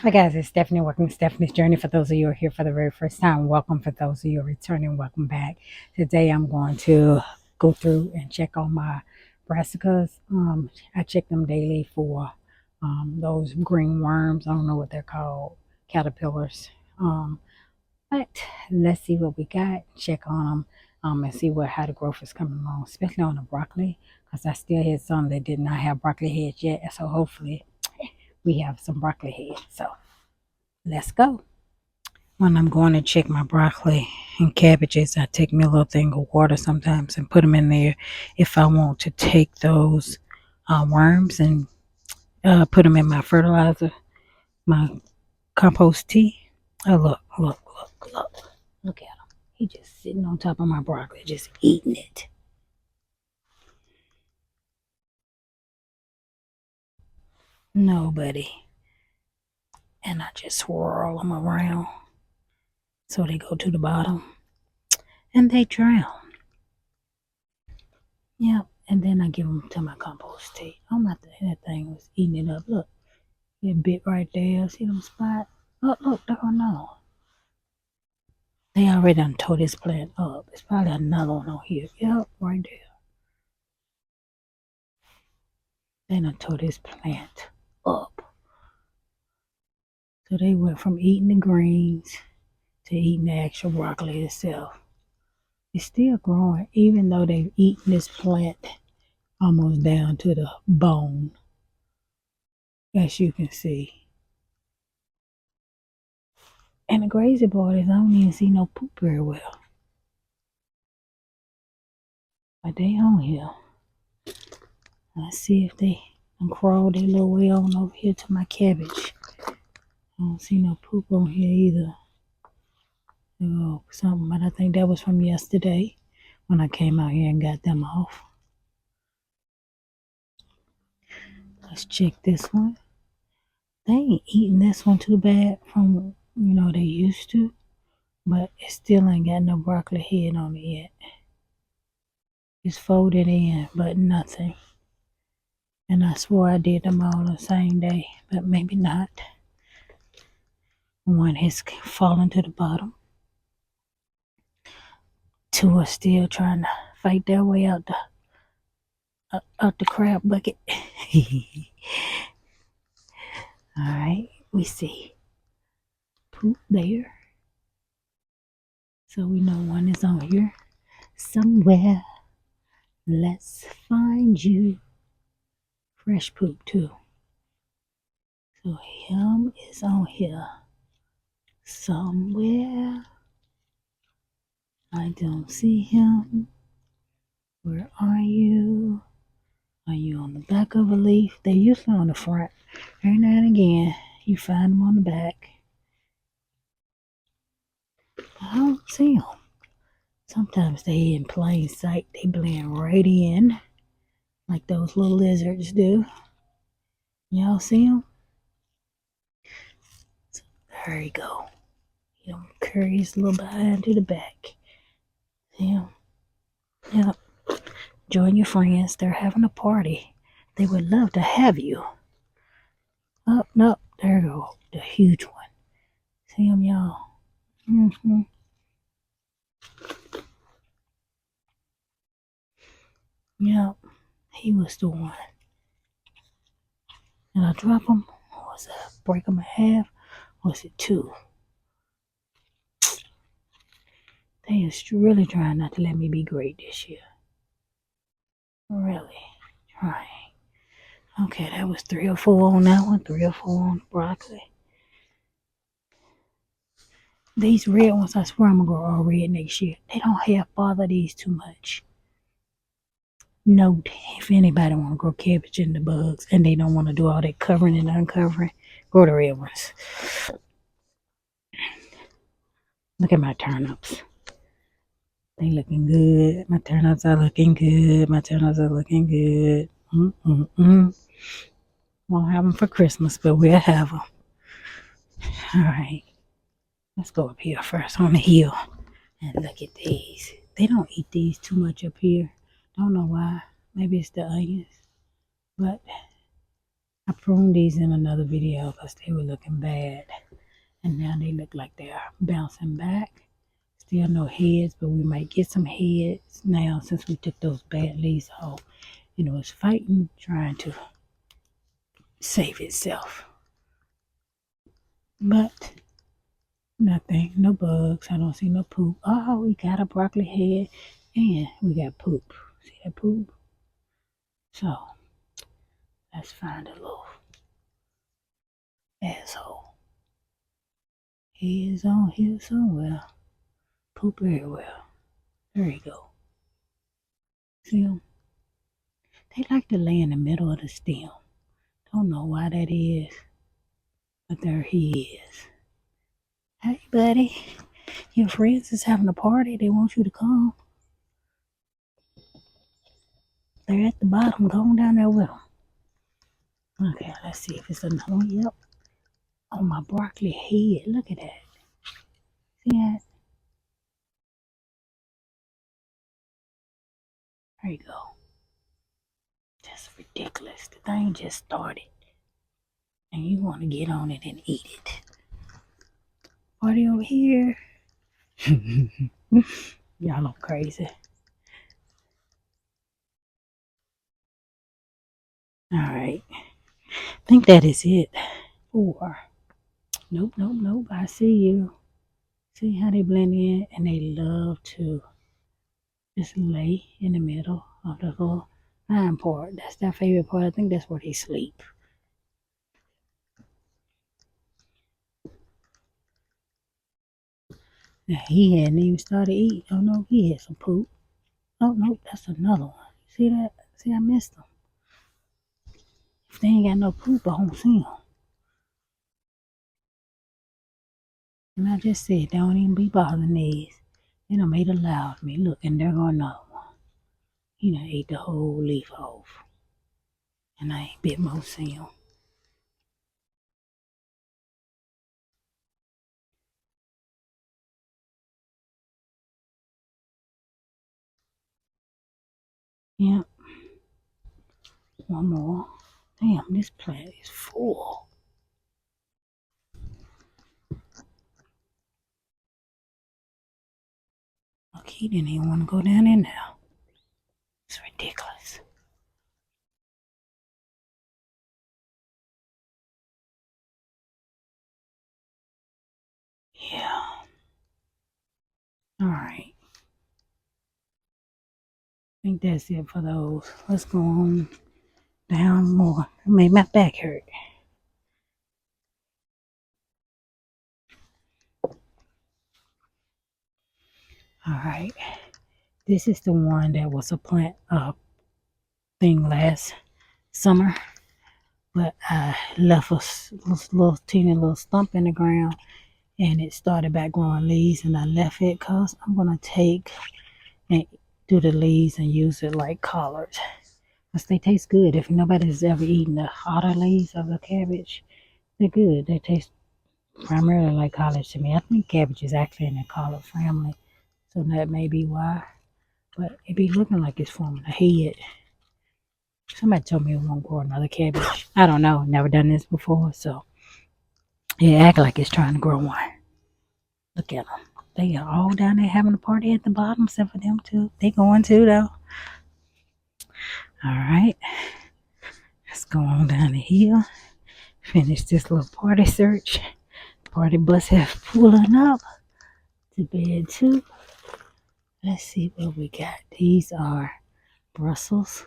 Hi guys, it's Stephanie. Welcome to Stephanie's Journey. For those of you who are here for the very first time, welcome. For those of you who are returning, welcome back. Today I'm going to go through and check on my brassicas. I check them daily for those green worms. I don't know what they're called, caterpillars. But let's see what we got. Check on them and see how the growth is coming along, especially on the broccoli, because I still had some that did not have broccoli heads yet. So hopefully we have some broccoli heads. So let's go. When I'm going to check my broccoli and cabbages, I take me a little thing of water sometimes and put them in there if I want to take those worms and put them in my fertilizer, my compost tea. Oh, look at him. He just sitting on top of my broccoli, just eating it. Nobody. And I just swirl them around so they go to the bottom and they drown. Yep. And then I give them to my compost tea. Oh my, that thing was eating it up. Look, that bit right there. See them spots? Look, oh no. They already done tore this plant up. There's probably another one on here. Yep, right there. They done tore this plant up. So they went from eating the greens to eating the actual broccoli itself. It's still growing, even though they've eaten this plant almost down to the bone, as you can see. And the crazy part is I don't even see no poop very well. But they on here. Let's see if they can crawl their little way on over here to my cabbage. I don't see no poop on here either. Oh, something, but I think that was from yesterday when I came out here and got them off. Let's check this one. They ain't eating this one too bad from, they used to. But it still ain't got no broccoli head on it yet. It's folded in, but nothing. And I swore I did them all the same day, but maybe not. One has fallen to the bottom. Two are still trying to fight their way out the crab bucket. Alright, we see poop there. So we know one is on here somewhere. Let's find you. Fresh poop too. So him is on here somewhere. I don't see him. Where are you? Are you on the back of a leaf? They're usually on the front. Every now and again, you find them on the back. I don't see them. Sometimes they in plain sight. They blend right in, like those little lizards do. Y'all see them? So there you go. You know, carry his little behind to the back. See him? Yep. Join your friends. They're having a party. They would love to have you. Oh, no. There you go. The huge one. See him, y'all? Mm-hmm. Yep. He was the one. Did I drop him? Or was it break him in half? Or was it two? They is really trying not to let me be great this year. Really trying. Okay, that was 3 or 4 on that one. 3 or 4 on broccoli. These red ones, I swear I'm going to grow all red next year. They don't have bother these too much. Note, if anybody want to grow cabbage in the bugs and they don't want to do all that covering and uncovering, grow the red ones. Look at my turnips. They looking good. My turnips are looking good. My turnips are looking good. Won't have them for Christmas, but we'll have them. All right. Let's go up here first on the hill and look at these. They don't eat these too much up here. Don't know why. Maybe it's the onions. But I pruned these in another video because they were looking bad. And now they look like they're bouncing back. Still no heads, but we might get some heads now since we took those bad leaves off. You know, it's fighting, trying to save itself. But nothing, no bugs. I don't see no poop. Oh, we got a broccoli head and we got poop. See that poop? So let's find a little asshole. He is on here somewhere. Poop everywhere. There you go. See him? They like to lay in the middle of the stem. Don't know why that is, but there he is. Hey, buddy. Your friends is having a party. They want you to come. They're at the bottom. Go on down there with them. Okay, let's see if it's another one. Yep. On my broccoli head. Look at that. See that? There you go. Just ridiculous. The thing just started. And you want to get on it and eat it. Party over here. Y'all look crazy. Alright. I think that is it. 4. Nope. I see you. See how they blend in? And they love to just lay in the middle of the little hind part. That's their favorite part. I think that's where they sleep. Now he hadn't even started eating. Oh no, he had some poop. Oh no, that's another one. See that? See, I missed them. If they ain't got no poop, I won't see them. And I just said, don't even be bothering these. They done made it loud to me. Look, and there go another one. He done ate the whole leaf off. And I ain't bit more see him. Yep. One more. Damn, this plant is full. Look, he didn't even want to go down in there. It's ridiculous. Yeah. Alright. I think that's it for those. Let's go on down more. It made my back hurt. Alright. This is the one that was a plant thing last summer. But I left a little teeny little stump in the ground and it started back growing leaves and I left it because I'm going to take and do the leaves and use it like collards. Because they taste good. If nobody's ever eaten the hotter leaves of the cabbage, they're good. They taste primarily like collards to me. I think cabbage is actually in the collard family. So that may be why. But it be looking like it's forming a head. Somebody told me it won't grow another cabbage. I don't know. Never done this before. So it act like it's trying to grow one. Look at them. They are all down there having a party at the bottom except for them two. They going too though. Alright. Let's go on down the hill. Finish this little party search. Party bus have pulling up to bed too. Let's see what we got. These are Brussels.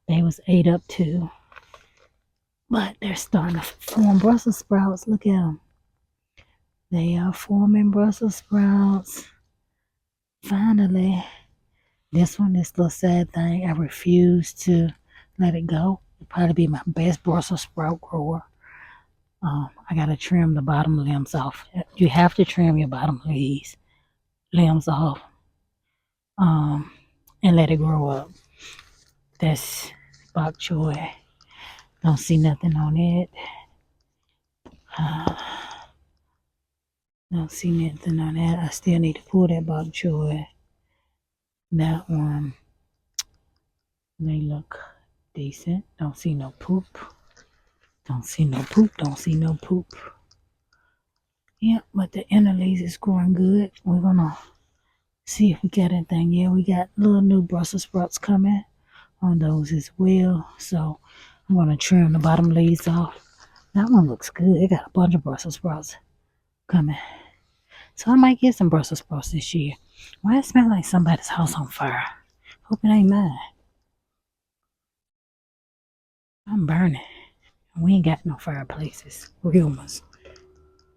They was ate up too. But they're starting to form Brussels sprouts. Look at them. They are forming Brussels sprouts. Finally. This one, this little sad thing, I refuse to let it go. It'll probably be my best Brussels sprout grower. I gotta trim the bottom limbs off. You have to trim your bottom limbs off, and let it grow up. That's bok choy. Don't see nothing on it. Don't see nothing on that. I still need to pull that bok choy. That one, they look Decent. Don't see no poop. Don't see no poop. Don't see no poop. Yeah, but the inner leaves is growing good. We're gonna see if we got anything. Yeah, we got little new Brussels sprouts coming on those as well. So I'm gonna trim the bottom leaves off. That one looks good. It got a bunch of Brussels sprouts coming. So I might get some Brussels sprouts this year. Why it smell like somebody's house on fire? Hope it ain't mine. I'm burning. We ain't got no fireplaces. Real ones.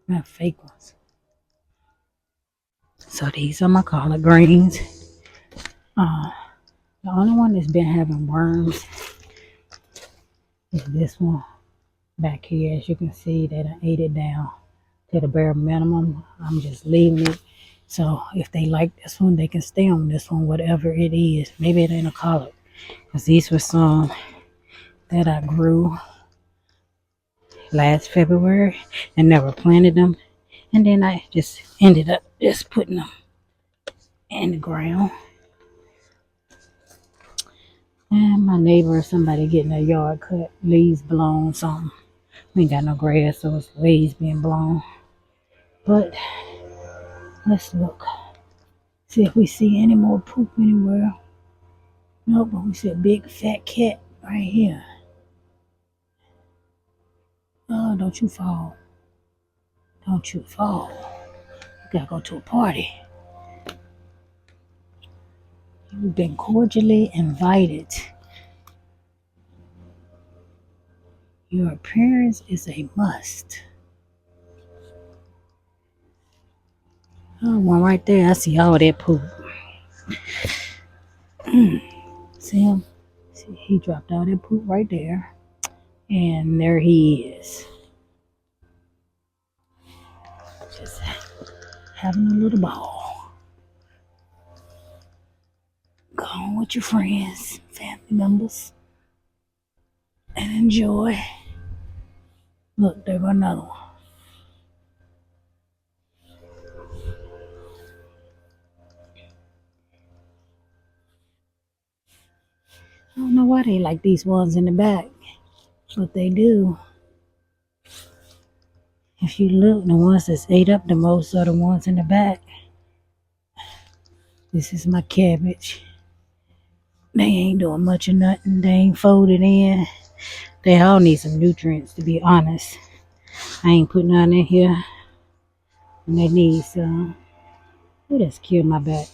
Not fake ones. So these are my collard greens. The only one that's been having worms is this one back here. As you can see, that I ate it down to the bare minimum. I'm just leaving it. So if they like this one, they can stay on this one, whatever it is. Maybe it ain't a collard. Because these were some that I grew last February and never planted them. And then I just ended up just putting them in the ground. And my neighbor or somebody getting their yard cut, leaves blown, something. We ain't got no grass, so it's leaves being blown. But let's look. See if we see any more poop anywhere. Nope, but we see a big fat cat right here. Oh, don't you fall. Don't you fall. You gotta go to a party. You've been cordially invited. Your appearance is a must. Oh, one right there. I see all that poop. See him? See, he dropped all that poop right there. And there he is. Just having a little ball. Go on with your friends, family members, and enjoy. Look, there goes another one. I don't know why they like these ones in the back, but they do. If you look, the ones that's ate up the most are the ones in the back. This is my cabbage. They ain't doing much of nothing. They ain't folded in. They all need some nutrients, to be honest. I ain't putting none in here. And they need some. Oh, that's killed my back.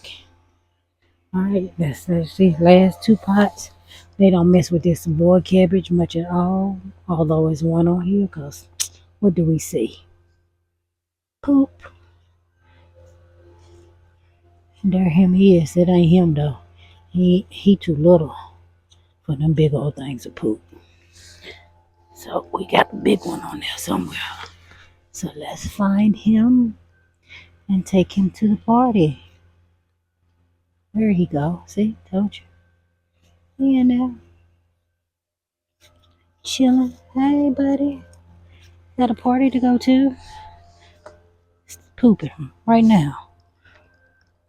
Alright, let's see. Last two pots. They don't mess with this boiled cabbage much at all. Although it's one on here, because what do we see? Poop. There him is. It ain't him though. He too little for them big old things of poop. So we got the big one on there somewhere. So let's find him and take him to the party. There he go. See, told you. He in there. Chilling. Hey buddy. Got a party to go to? Pooping right now.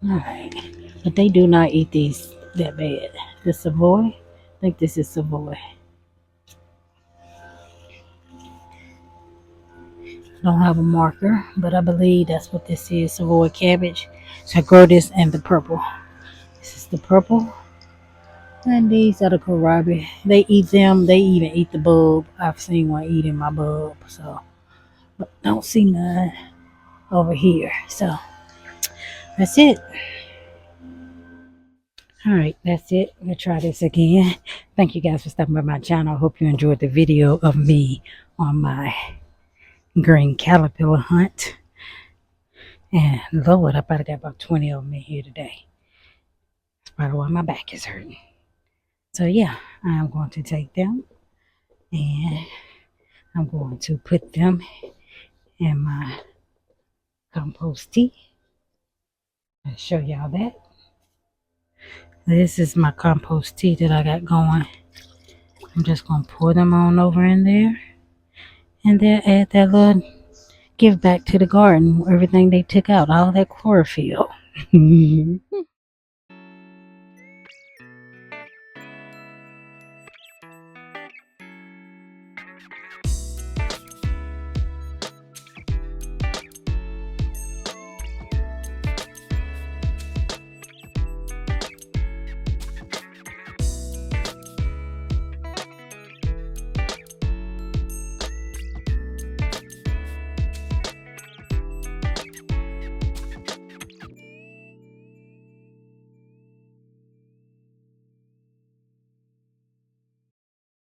Alright. But they do not eat these that bad. The Savoy? I think this is Savoy. Don't have a marker, but I believe that's what this is, Savoy cabbage. So I grow this in the purple. This is the purple. And these are the kohlrabi. They eat them. They even eat the bulb. I've seen one eating my bulb. So, but don't see none over here. So, that's it. Alright, that's it. We'll try this again. Thank you guys for stopping by my channel. I hope you enjoyed the video of me on my green caterpillar hunt. And Lord, I probably got about 20 of them in here today. That's probably why my back is hurting. So yeah, I'm going to take them and I'm going to put them in my compost tea. I'll show y'all that. This is my compost tea that I got going. I'm just going to pour them on over in there. And then add that little give back to the garden, everything they took out, all that chlorophyll.